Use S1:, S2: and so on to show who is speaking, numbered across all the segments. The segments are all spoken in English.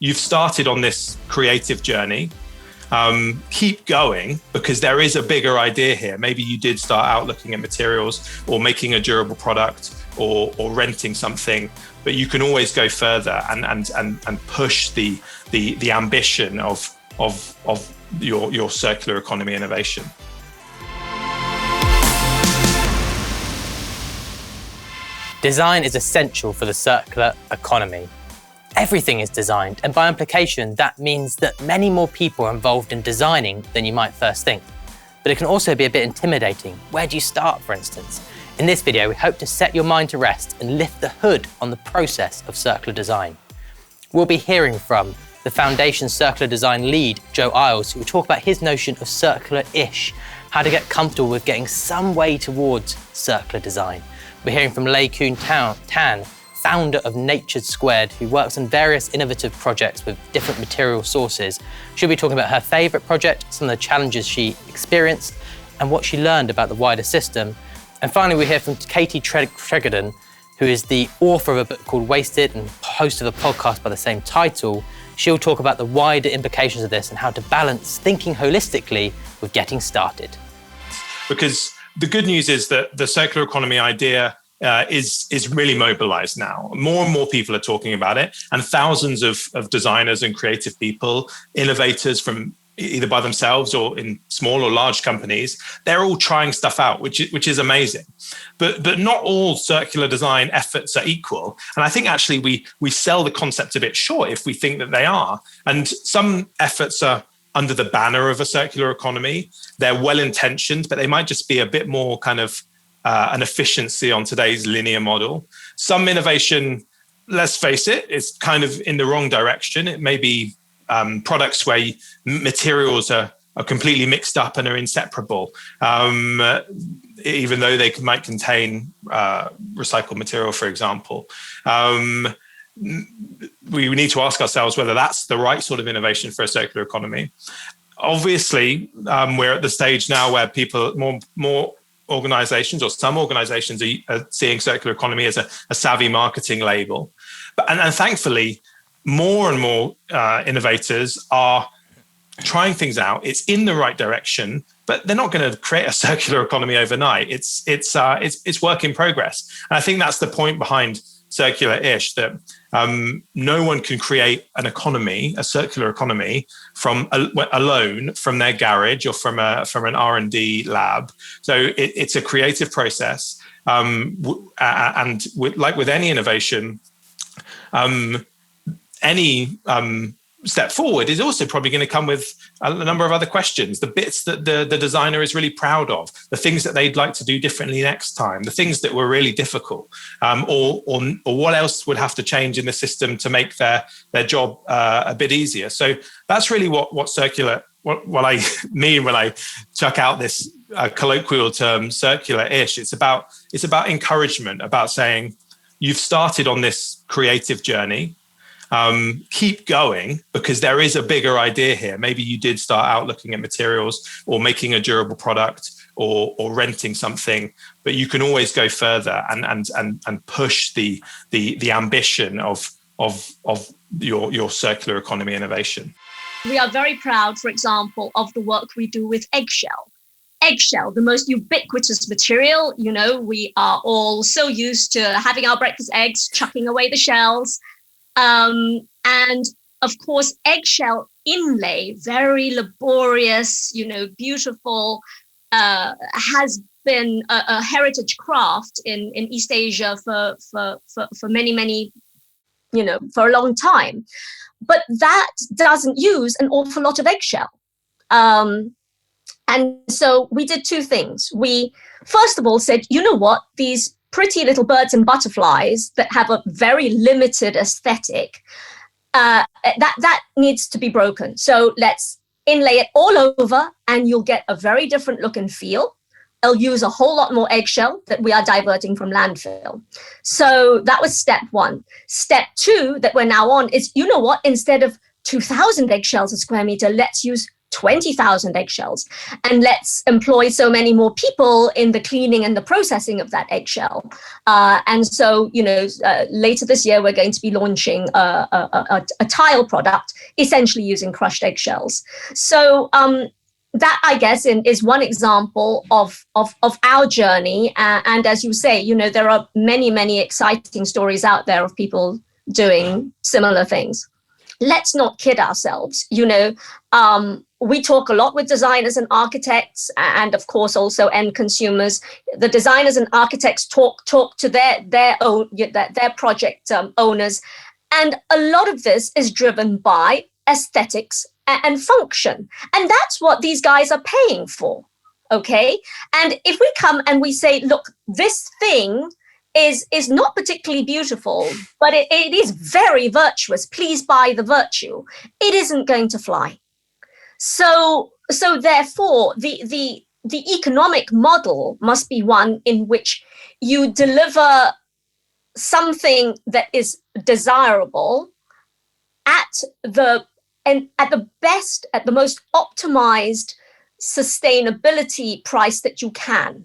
S1: you've started on this creative journey. Keep going, because there is a bigger idea here. Maybe you did start out looking at materials or making a durable product or renting something, but you can always go further and push the ambition of your circular economy innovation.
S2: Design is essential for the circular economy. Everything is designed, and by implication, that means that many more people are involved in designing than you might first think. But it can also be a bit intimidating. Where do you start, for instance? In this video, we hope to set your mind to rest and lift the hood on the process of circular design. We'll be hearing from the Foundation Circular Design lead, Joe Isles, who will talk about his notion of circular-ish, how to get comfortable with getting some way towards circular design. We're hearing from Lay Koon Tan, founder of Natured Squared, who works on various innovative projects with different material sources. She'll be talking about her favourite project, some of the challenges she experienced, and what she learned about the wider system. And finally, we hear from Katie Treggiden, who is the author of a book called Wasted and host of a podcast by the same title. She'll talk about the wider implications of this and how to balance thinking holistically with getting started.
S1: Because the good news is that the circular economy idea is really mobilized now. More and more people are talking about it, and thousands of designers and creative people, innovators from either by themselves or in small or large companies, they're all trying stuff out, which is amazing. But not all circular design efforts are equal. And I think actually we sell the concept a bit short if we think that they are. And some efforts are under the banner of a circular economy. They're well-intentioned, but they might just be a bit more kind of an efficiency on today's linear model. Some innovation, let's face it, is kind of in the wrong direction. It may be products where materials are completely mixed up and are inseparable, even though they might contain recycled material, for example. We need to ask ourselves whether that's the right sort of innovation for a circular economy. Obviously, we're at the stage now where more organizations, or some organizations, are seeing circular economy as a savvy marketing label. And thankfully, more and more innovators are trying things out. It's in the right direction, but they're not going to create a circular economy overnight. It's work in progress. And I think that's the point behind circular-ish, that no one can create an economy, a circular economy, alone from their garage or from an R&D lab. So it's a creative process, and like with any innovation, any step forward is also probably going to come with a number of other questions. The bits that the designer is really proud of, the things that they'd like to do differently next time, the things that were really difficult, or what else would have to change in the system to make their job a bit easier. So that's really what circular, what I mean when I chuck out this colloquial term circular-ish. It's about encouragement, about saying you've started on this creative journey. Keep going, because there is a bigger idea here. Maybe you did start out looking at materials or making a durable product or renting something, but you can always go further and push the ambition of your circular economy innovation.
S3: We are very proud, for example, of the work we do with eggshell. Eggshell, the most ubiquitous material. You know, we are all so used to having our breakfast eggs, chucking away the shells. And of course, eggshell inlay, very laborious, beautiful, has been a heritage craft in East Asia for many, for a long time. But that doesn't use an awful lot of eggshell. And so we did two things. We, first of all, said, you know what, these pretty little birds and butterflies that have a very limited aesthetic, that needs to be broken. So let's inlay it all over and you'll get a very different look and feel. It'll use a whole lot more eggshell that we are diverting from landfill. So that was step one. Step two that we're now on is, you know what, instead of 2,000 eggshells a square meter, let's use 20,000 eggshells, and let's employ so many more people in the cleaning and the processing of that eggshell. And so, later this year, we're going to be launching a tile product, essentially using crushed eggshells. So that, I guess, is one example of our journey. And as you say, there are many, many exciting stories out there of people doing similar things. Let's not kid ourselves. We talk a lot with designers and architects, and of course also end consumers. The designers and architects talk to their project owners, and a lot of this is driven by aesthetics and function, and that's what these guys are paying for. Okay, and if we come and we say, look, this thing is not particularly beautiful, but it is very virtuous, please buy the virtue, it isn't going to fly. So therefore, the economic model must be one in which you deliver something that is desirable at the best, at the most optimized sustainability price that you can.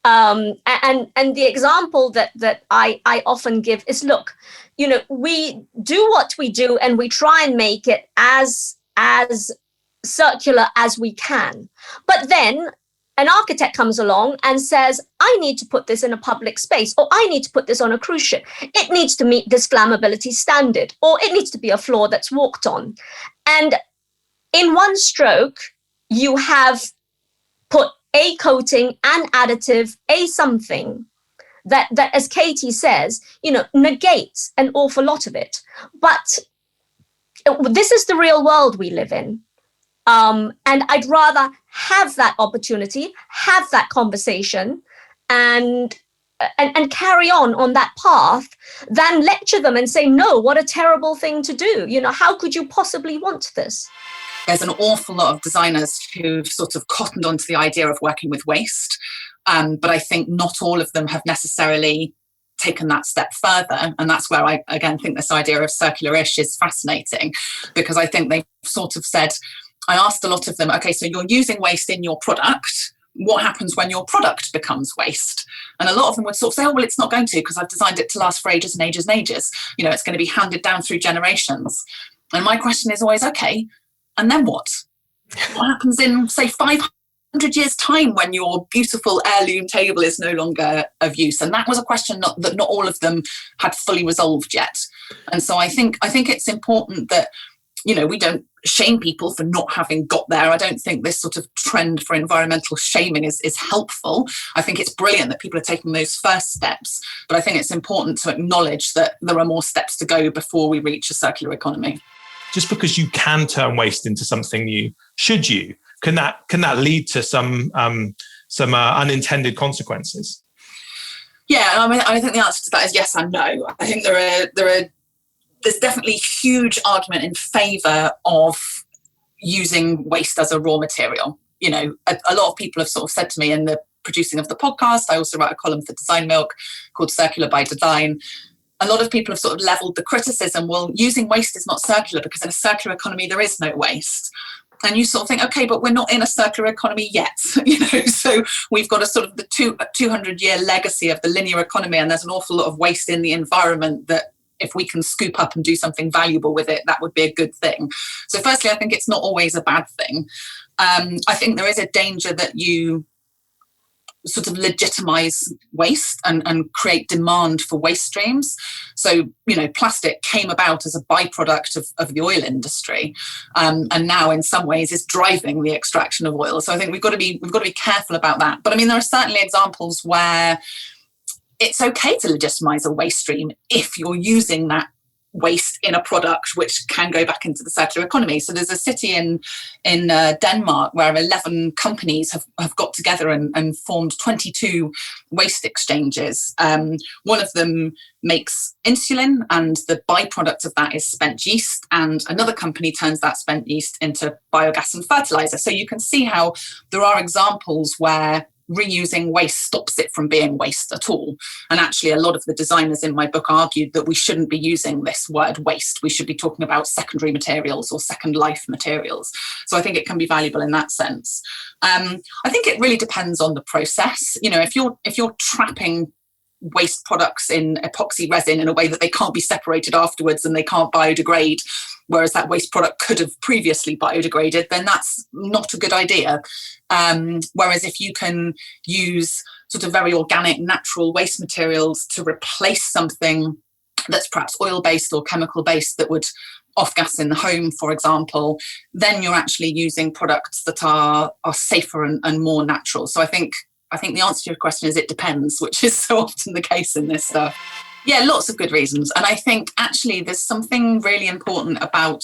S3: And the example that I often give is, look, we do what we do and we try and make it as circular as we can. But then an architect comes along and says, I need to put this in a public space, or I need to put this on a cruise ship. It needs to meet this flammability standard, or it needs to be a floor that's walked on. And in one stroke, you have put a coating, an additive, a something that as Katie says, negates an awful lot of it. But this is the real world we live in. And I'd rather have that opportunity, have that conversation, and carry on that path than lecture them and say, no, what a terrible thing to do. How could you possibly want this?
S4: There's an awful lot of designers who've sort of cottoned onto the idea of working with waste. But I think not all of them have necessarily taken that step further. And that's where I, again, think this idea of circular-ish is fascinating, because I think they've sort of said, I asked a lot of them, okay, so you're using waste in your product. What happens when your product becomes waste? And a lot of them would sort of say, oh, well, it's not going to, because I've designed it to last for ages and ages and ages. It's going to be handed down through generations. And my question is always, okay, and then what? What happens in, say, 500 years' time when your beautiful heirloom table is no longer of use? And that was a question that not all of them had fully resolved yet. And so I think it's important that, we don't shame people for not having got there. I don't think this sort of trend for environmental shaming is helpful. I think it's brilliant that people are taking those first steps, but I think it's important to acknowledge that there are more steps to go before we reach a circular economy.
S1: Just because you can turn waste into something new, should you? Can that lead to some unintended consequences?
S4: Yeah, I think the answer to that is yes and no. I think there's definitely huge argument in favour of using waste as a raw material. A lot of people have sort of said to me in the producing of the podcast, I also write a column for Design Milk called Circular by Design. A lot of people have sort of levelled the criticism, well, using waste is not circular because in a circular economy there is no waste. And you sort of think, okay, but we're not in a circular economy yet, so we've got a sort of the 200-year legacy of the linear economy, and there's an awful lot of waste in the environment that if we can scoop up and do something valuable with it, that would be a good thing. So firstly, I think it's not always a bad thing. I think there is a danger that you sort of legitimize waste and create demand for waste streams. So, plastic came about as a byproduct of the oil industry, and now in some ways is driving the extraction of oil. So I think we've got to be careful about that. But there are certainly examples where it's okay to legitimize a waste stream if you're using that waste in a product which can go back into the circular economy. So there's a city in Denmark where 11 companies have got together and formed 22 waste exchanges. One of them makes insulin, and the byproduct of that is spent yeast, and another company turns that spent yeast into biogas and fertilizer. So you can see how there are examples where reusing waste stops it from being waste at all. And actually, a lot of the designers in my book argued that we shouldn't be using this word waste. We should be talking about secondary materials or second life materials. So I think it can be valuable in that sense. I think it really depends on the process. You know, if you're trapping waste products in epoxy resin in a way that they can't be separated afterwards and they can't biodegrade, whereas that waste product could have previously biodegraded, then that's not a good idea. Whereas if you can use sort of very organic, natural waste materials to replace something that's perhaps oil-based or chemical-based that would off-gas in the home, for example, then you're actually using products that are safer and more natural. So I think the answer to your question is it depends, which is so often the case in this stuff. Yeah, lots of good reasons. And I think actually there's something really important about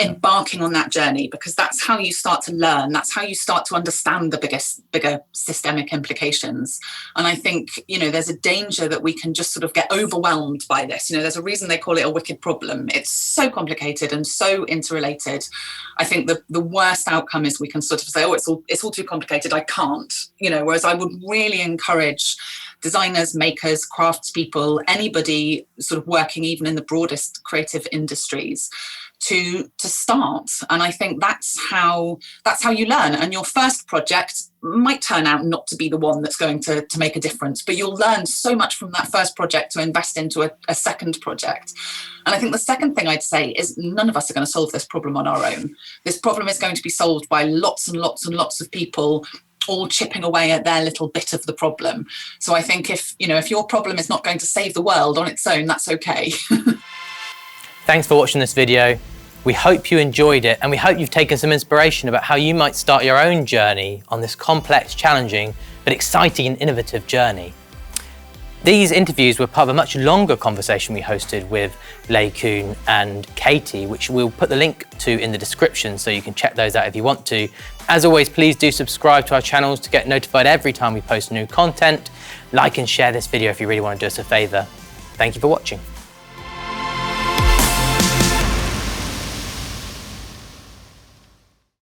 S4: embarking on that journey, because that's how you start to learn. That's how you start to understand the bigger systemic implications. And I think, you know, there's a danger that we can just sort of get overwhelmed by this. You know, there's a reason they call it a wicked problem. It's so complicated and so interrelated. I think the worst outcome is we can sort of say, oh, it's all too complicated, I can't. You know, whereas I would really encourage designers, makers, craftspeople, anybody sort of working even in the broadest creative industries to start. And I think that's how you learn. And your first project might turn out not to be the one that's going to make a difference, but you'll learn so much from that first project to invest into a second project. And I think the second thing I'd say is none of us are going to solve this problem on our own. This problem is going to be solved by lots and lots and lots of people all chipping away at their little bit of the problem. So I think if your problem is not going to save the world on its own, that's okay.
S2: Thanks for watching this video. We hope you enjoyed it, and we hope you've taken some inspiration about how you might start your own journey on this complex, challenging, but exciting and innovative journey. These interviews were part of a much longer conversation we hosted with Lay Koon and Katie, which we'll put the link to in the description so you can check those out if you want to. As always, please do subscribe to our channels to get notified every time we post new content. Like and share this video if you really want to do us a favor. Thank you for watching.